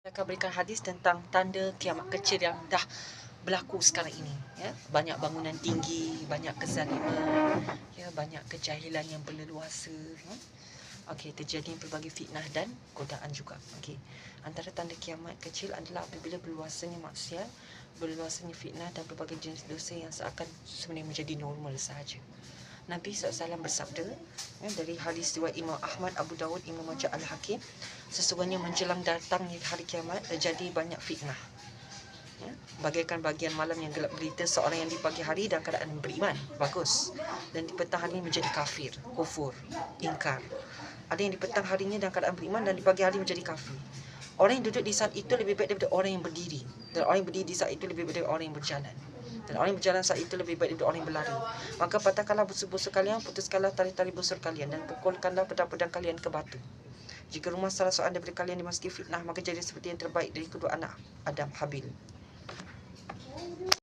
Akan berikan hadis tentang tanda kiamat kecil yang dah berlaku sekarang ini, ya. Banyak bangunan tinggi, banyak kezaliman, ya, banyak kejahilan yang berleluasa, ya. Okey, terjadi pelbagai fitnah dan godaan juga. Okey. Antara tanda kiamat kecil adalah apabila berluasanya maksiat, berluasanya fitnah dan pelbagai jenis dosa yang seakan sebenarnya menjadi normal sahaja. Nabi SAW bersabda, ya, dari hadis riwayat Imam Ahmad, Abu Dawud, Imam Majah Al-Hakim, sesungguhnya menjelang datangnya hari kiamat terjadi banyak fitnah. Ya, bagaikan bagian malam yang gelap gelita, seorang yang di pagi hari dalam keadaan beriman, bagus, dan di petang hari menjadi kafir, kufur, ingkar. Ada yang di petang harinya dalam keadaan beriman dan di pagi hari menjadi kafir. Orang yang duduk di saat itu lebih baik daripada orang yang berdiri, dan orang yang berdiri di saat itu lebih baik daripada orang yang berjalan, dan orang yang berjalan saat itu lebih baik daripada orang yang berlari. Maka patahkanlah busur-busur kalian, putuskanlah tali-tali busur kalian, dan pukulkanlah pedang-pedang kalian ke batu. Jika rumah salah seorang daripada kalian dimasuki fitnah, maka jadi seperti yang terbaik dari kedua anak Adam, Habil.